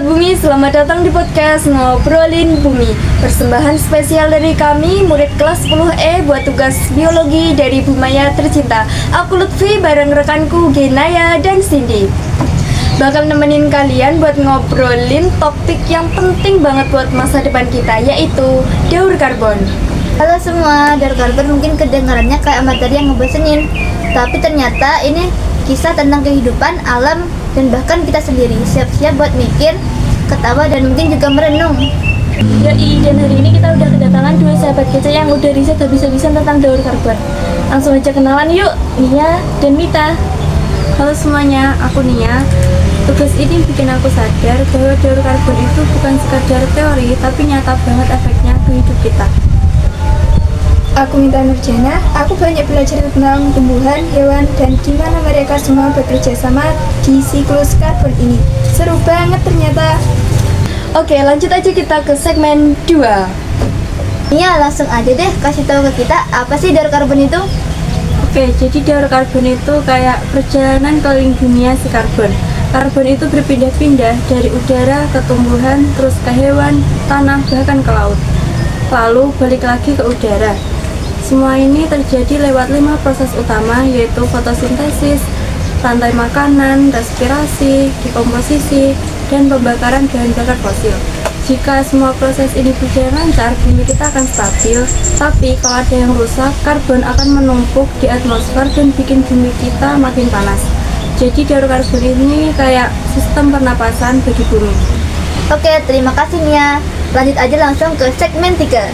Sobat Bumi, selamat datang di podcast Ngobrolin Bumi. Persembahan spesial dari kami, murid kelas 10E buat tugas biologi dari Bumaya tercinta. Aku Lutfi bareng rekanku Genaya dan Cindy. Bakal nemenin kalian buat ngobrolin topik yang penting banget buat masa depan kita, yaitu daur karbon. Halo semua, daur karbon mungkin kedengarannya kayak materi yang ngebosenin, tapi ternyata ini kisah tentang kehidupan, alam, dan bahkan kita sendiri. Siap-siap buat mikir, ketawa, dan mungkin juga merenung. Yoi, dan hari ini kita udah kedatangan dua sahabat kece yang udah riset habis-habisan tentang daur karbon. Langsung aja kenalan yuk, Nia dan Mita. Halo semuanya, aku Nia. Tugas ini bikin aku sadar bahwa daur karbon itu bukan sekadar teori, tapi nyata banget efeknya ke hidup kita. Aku Mita Nurjana, aku banyak belajar tentang tumbuhan, hewan, dan gimana mereka semua bekerja sama di siklus karbon ini. Seru banget ternyata. Oke, lanjut aja kita ke segmen 2. Nia, langsung aja deh kasih tahu ke kita apa sih daur karbon itu? Oke, jadi daur karbon itu kayak perjalanan keliling dunia si karbon. Karbon itu berpindah-pindah dari udara ke tumbuhan, terus ke hewan, tanah, bahkan ke laut. Lalu balik lagi ke udara. Semua ini terjadi lewat 5 proses utama, yaitu fotosintesis, rantai makanan, respirasi, dekomposisi, dan pembakaran bahan bakar fosil. Jika semua proses ini berjalan lancar, bumi kita akan stabil. Tapi kalau ada yang rusak, karbon akan menumpuk di atmosfer dan bikin bumi kita makin panas. Jadi daur karbon ini kayak sistem pernapasan bagi bumi. Oke, terima kasih Nia. Lanjut aja langsung ke segmen 3.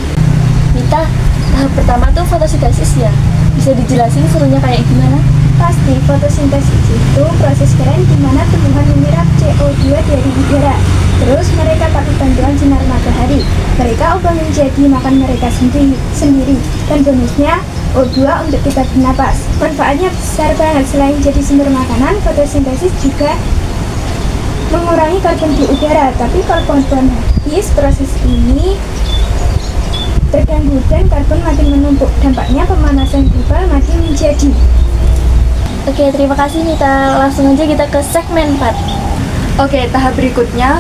Mita, tahap pertama tuh fotosintesis ya? Bisa dijelasin serunya kayak gimana? Pasti, fotosintesis itu proses keren di mana tumbuhan menyerap CO2 dari udara. Terus mereka pakai bantuan sinar matahari. Mereka ubah menjadi makan mereka sendiri. Dan bonusnya O2 untuk kita bernapas. Manfaatnya besar banget. Selain jadi sumber makanan, fotosintesis juga mengurangi karbon di udara. Tapi kalau karbon habis, proses ini terganggu dan karbon makin menumpuk. Dampaknya pemanasan global makin menjadi. Oke, terima kasih Mita. Langsung aja kita ke segmen 4. Oke, tahap berikutnya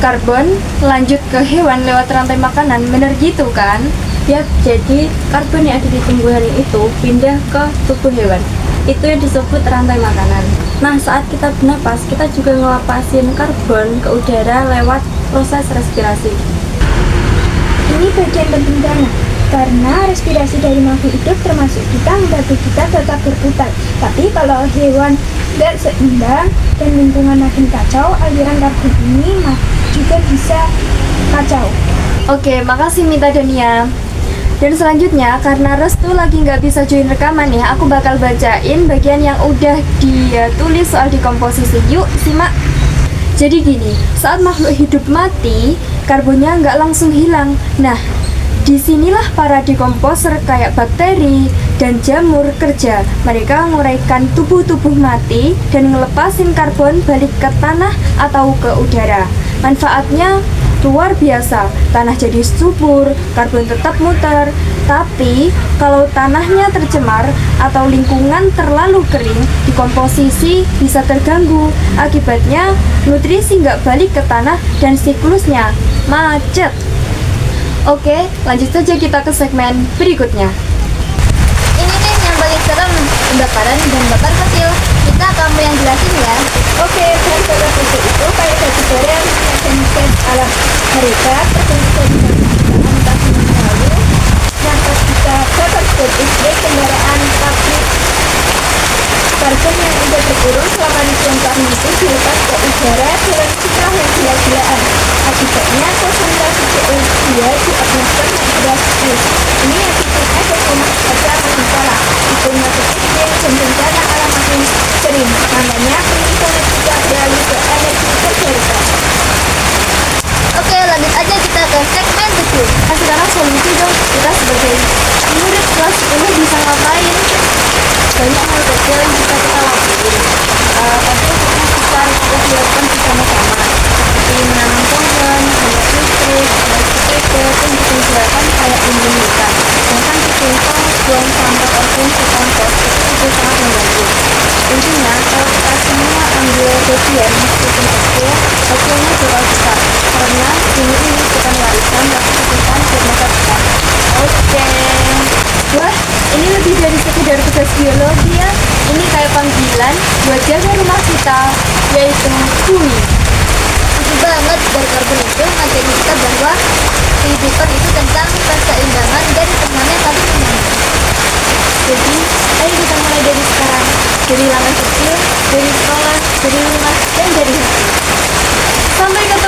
karbon lanjut ke hewan lewat rantai makanan. Bener gitu kan? Ya, jadi karbon yang ada di tumbuhan itu pindah ke tubuh hewan. Itu yang disebut rantai makanan. Nah, saat kita bernapas, kita juga ngelepasin karbon ke udara lewat proses respirasi. Ini bagian penting banget, karena respirasi dari makhluk hidup termasuk kita membantu kita tetap berputar. Tapi kalau hewan tidak seimbang dan lingkungan makin kacau, aliran karbon ini juga bisa kacau. Oke, makasih Mita dan Nia. Dan selanjutnya, karena Restu lagi nggak bisa join rekaman ya, aku bakal bacain bagian yang udah dia tulis soal dekomposisi. Yuk, simak. Jadi gini, saat makhluk hidup mati, karbonnya nggak langsung hilang. Nah, disinilah para dekomposer kayak bakteri dan jamur kerja. Mereka nguraikan tubuh-tubuh mati dan ngelepasin karbon balik ke tanah atau ke udara. Manfaatnya luar biasa, tanah jadi subur, karbon tetap muter. Tapi kalau tanahnya tercemar atau lingkungan terlalu kering, dekomposisi bisa terganggu. Akibatnya nutrisi nggak balik ke tanah dan siklusnya macet. Oke, lanjut saja kita ke segmen berikutnya. Ini nih yang paling serem, pembakaran bahan bakar fosil. Kita kamu yang jelasin ya. Oke, bahan bakar fosil itu kayak batu bara yang menghasilkan gas alam. Mereka terbentuk dari entah lalu. Nah, pas kita bakar listrik kendaraan, pabrik, karbon yang udah terkurung selama ribuan tahun itu dilepas ke udara dengan jumlah yang gila-gilaan. Akibatnya konsentrasi CO2 di atmosfer naik drastis. Ini akibatnya performa cuaca makin parah, iklim makin ekstrim, dan bencana alam makin sering. Makanya penting banget kita beralih ke energi terbarukan. Oke, lanjut aja kita ke segmen 7. Nah, sekarang solusi dong, kita sebagai murid kelas 10 bisa ngapain? Banyak hal kecil yang bisa kita lakuin. Tapi untuk besar kita dilakukan bersama-sama, seperti menanam pohon, hemat listrik, naik sepeda, dan bikin gerakan kayak lindung hutan. Bahkan bikin tong, buang sampah organik ke kompos, itu juga sangat membantu. Intinya, kalau kita semua ambil biologian meskipun kecil, hasilnya bakal besar karena bumi ini merupakan warisan dan keputusan buat masa depan. Oke. Wah, ini lebih dari sekedar tugas biologi ya. Ini kayak panggilan buat jaga rumah kita, yaitu bumi. Setuju banget, dari karbon itu ngajarin kita bahwa kehidupan itu tentang keseimbangan dan teman yang saling menyambung. Jadi, ayo kita mulai dari sekarang. Dari langkah kecil, dari sekolah, dari rumah, dan dari hati. Sampai ketemu